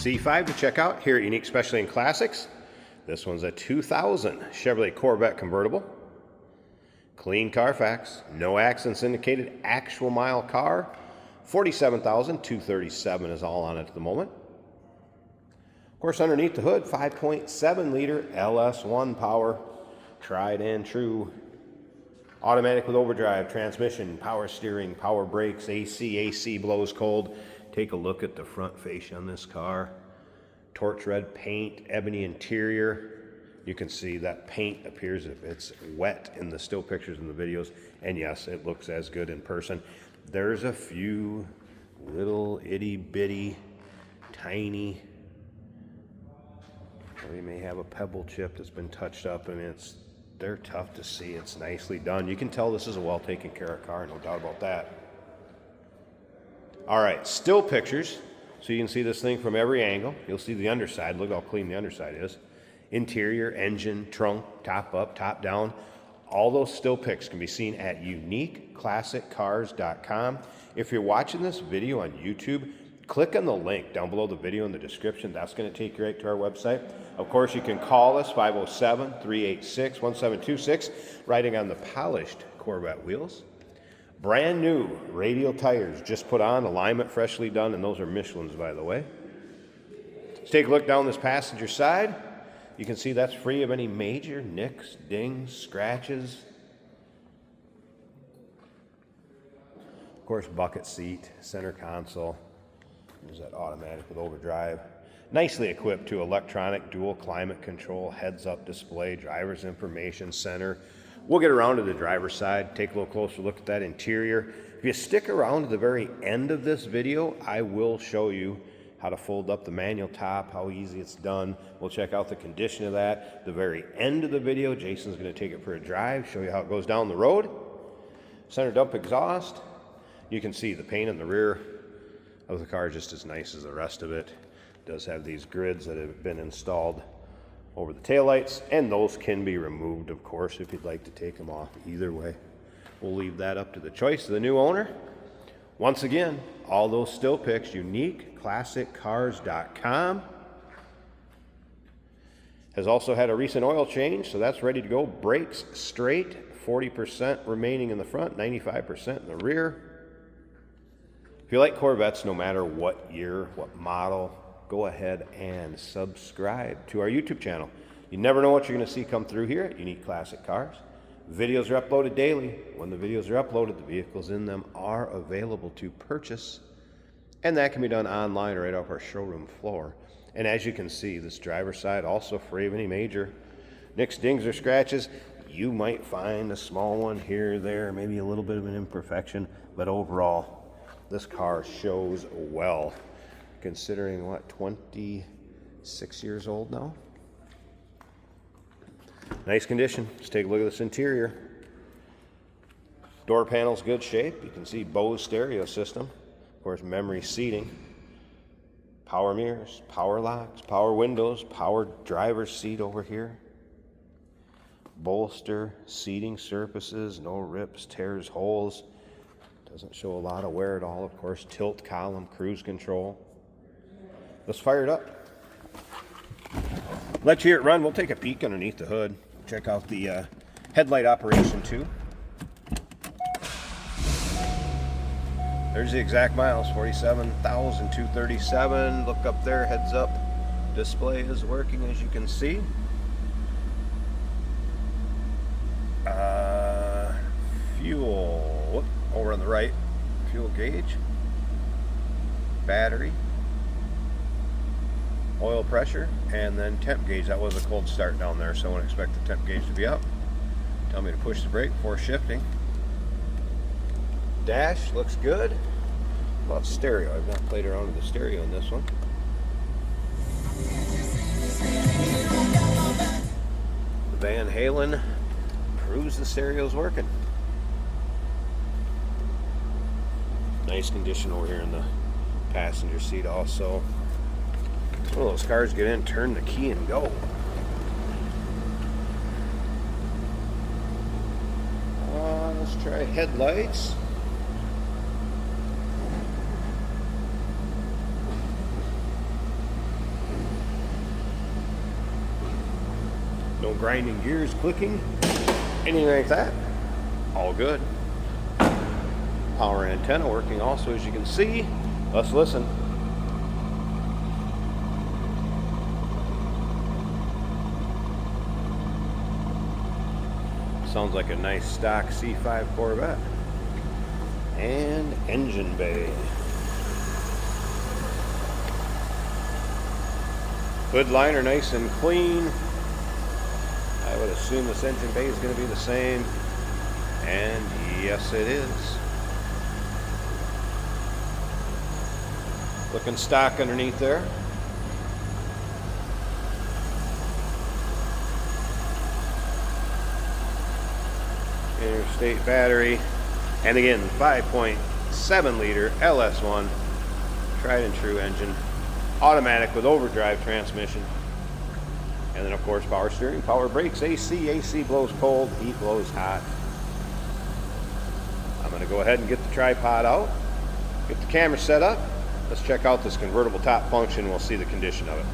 C5 to check out here at Unique Specialty and Classics. This one's a 2000 Chevrolet Corvette convertible. Clean Carfax, no accidents indicated, actual mile car. 47,237 is all on it at the moment. Of course, underneath the hood, 5.7 liter LS1 power, tried and true. Automatic with overdrive, transmission, power steering, power brakes, AC blows cold. Take a look at the front fascia on this car. Torch red paint, ebony interior. You can see that paint appears if it's wet in the still pictures and the videos. And yes, it looks as good in person. There's a few little itty bitty, tiny, or you may have a pebble chip that's been touched up, and they're tough to see. It's nicely done. You can tell this is a well taken care of car, no doubt about that. All right, still pictures, so you can see this thing from every angle. You'll see the underside. Look how clean the underside is. Interior, engine, trunk, top up, top down. All those still pics can be seen at uniqueclassiccars.com. If you're watching this video on YouTube, click on the link down below the video in the description. That's going to take you right to our website. Of course, you can call us 507-386-1726, riding on the polished Corvette wheels. Brand new radial tires just put on, alignment freshly done, and those are Michelin's, by the way. Let's take a look down this passenger side. You can see that's free of any major nicks, dings, scratches. Of course, bucket seat, center console. There's that automatic with overdrive. Nicely equipped to electronic dual climate control, heads-up display, driver's information center. We'll get around to the driver's side, take a little closer look at that interior. If you stick around to the very end of this video, I will show you how to fold up the manual top, how easy it's done. We'll check out the condition of that. The very end of the video, Jason's going to take it for a drive, show you how it goes down the road. Center dump exhaust. You can see the paint in the rear of the car just as nice as the rest of it. It does have these grids that have been installed over the taillights, and those can be removed, of course, if you'd like to take them off. Either way, we'll leave that up to the choice of the new owner. Once again, all those still pics, uniqueclassiccars.com. Has also had a recent oil change, so that's ready to go. Brakes straight, 40% remaining in the front, 95% in the rear. If you like Corvettes, no matter what year, what model, go ahead and subscribe to our YouTube channel. You never know what you're going to see come through here at Unique Classic Cars. Videos are uploaded daily. When the videos are uploaded, the vehicles in them are available to purchase, and that can be done online right off our showroom floor. And as you can see, this driver's side also free of any major nicks, dings, or scratches. You might find a small one here or there, maybe a little bit of an imperfection, but overall, this car shows well, considering what, 26 years old now. Nice condition. Let's take a look at this interior. Door panel's good shape. You can see Bose stereo system. Of course, memory seating. Power mirrors, power locks, power windows, power driver's seat over here. Bolster, seating surfaces, no rips, tears, holes. Doesn't show a lot of wear at all. Of course, tilt column, cruise control. Let's fire it up. Let you hear it run. We'll take a peek underneath the hood. Check out the headlight operation too. There's the exact miles, 47,237. Look up there, heads up. Display is working, as you can see. Fuel, over on the right, fuel gauge. Battery. Oil pressure, and then temp gauge. That was a cold start down there, so I wouldn't expect the temp gauge to be up. Tell me to push the brake before shifting. Dash looks good. What about stereo? I've not played around with the stereo in this one. The Van Halen proves the stereo's working. Nice condition over here in the passenger seat also. It's one of those cars, get in, turn the key, and go. Let's try headlights. grinding gears, clicking, anything like that. All good. Power antenna working also, as you can see. Let's listen. Sounds like a nice stock C5 Corvette. And engine bay. Hood liner nice and clean. I would assume this engine bay is going to be the same. And yes, it is. Looking stock underneath there. Interstate battery. And again, 5.7 liter LS1 tried and true engine. Automatic with overdrive transmission. And then of course power steering, power brakes, AC. AC blows cold, heat blows hot. I'm going to go ahead and get the tripod out. Get the camera set up. Let's check out this convertible top function. We'll see the condition of it.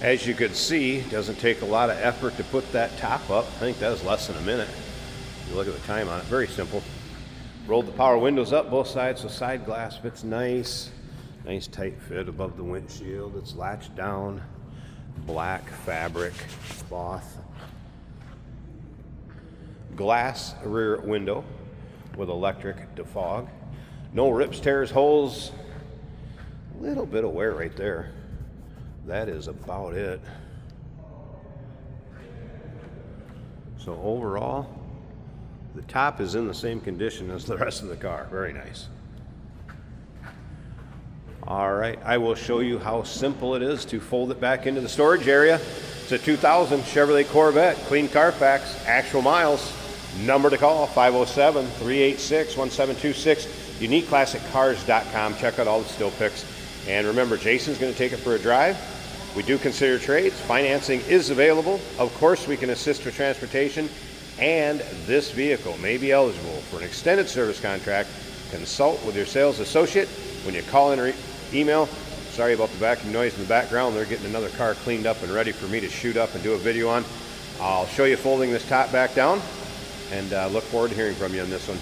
As you could see, it doesn't take a lot of effort to put that top up. I think that was less than a minute. You look at the time on it, very simple. Rolled the power windows up both sides so side glass fits nice. Nice tight fit above the windshield. It's latched down, black fabric cloth. Glass rear window with electric defog. No rips, tears, holes. A little bit of wear right there. That is about it. So overall, the top is in the same condition as the rest of the car. Very nice. All right, I will show you how simple it is to fold it back into the storage area. It's a 2000 Chevrolet Corvette, clean Carfax, actual miles. Number to call, 507-386-1726. UniqueClassicCars.com. Check out all the still pics. And remember, Jason's going to take it for a drive. We do consider trades. Financing is available. Of course, we can assist with transportation. And this vehicle may be eligible for an extended service contract. Consult with your sales associate when you call in or email. Sorry about the vacuum noise in the background. They're getting another car cleaned up and ready for me to shoot up and do a video on. I'll show you folding this top back down, and look forward to hearing from you on this one.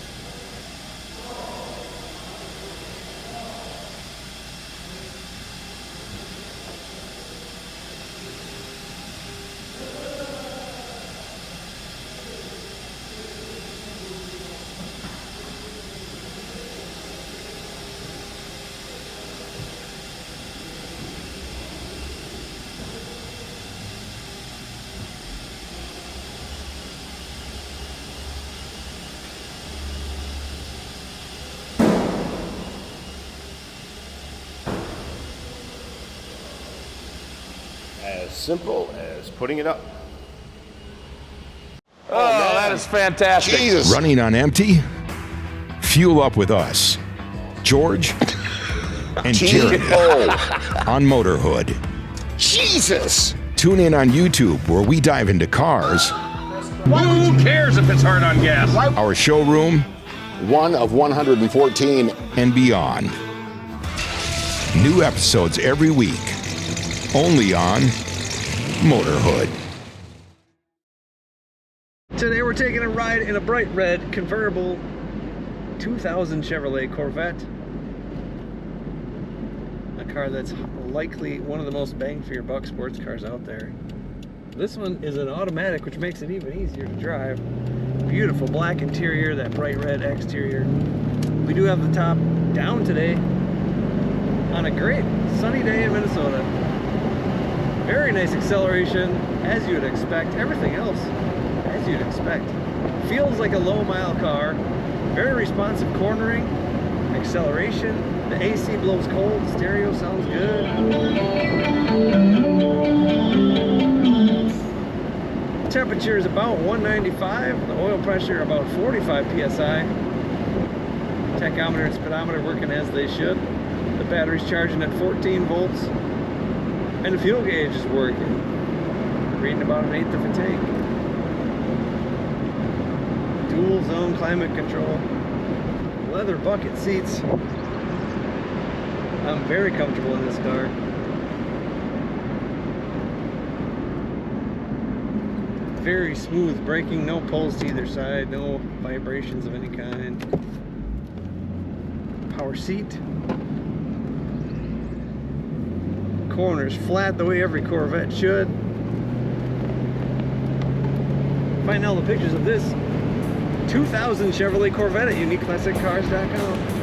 As simple as putting it up. Oh, that is fantastic. Jesus. Running on empty? Fuel up with us, George and Jeremy on Motorhood. Jesus. Tune in on YouTube where we dive into cars. Who cares if it's hard on gas? Our showroom. One of 114. And beyond. New episodes every week. Only on Motorhood. Today we're taking a ride in a bright red convertible 2000 Chevrolet Corvette. A car that's likely one of the most bang for your buck sports cars out there. This one is an automatic, which makes it even easier to drive. Beautiful black interior, that bright red exterior. We do have the top down today on a great sunny day in Minnesota. Very nice acceleration, as you would expect. Everything else, as you'd expect. Feels like a low mile car. Very responsive cornering, acceleration. The AC blows cold, stereo sounds good. Temperature is about 195, the oil pressure about 45 psi. Tachometer and speedometer working as they should. The battery's charging at 14 volts. And the fuel gauge is working. Reading about 1/8 of a tank. Dual zone climate control. Leather bucket seats. I'm very comfortable in this car. Very smooth braking, no pulls to either side, no vibrations of any kind. Power seat. Corners flat the way every Corvette should. Find all the pictures of this 2000 Chevrolet Corvette at uniqueclassiccars.com.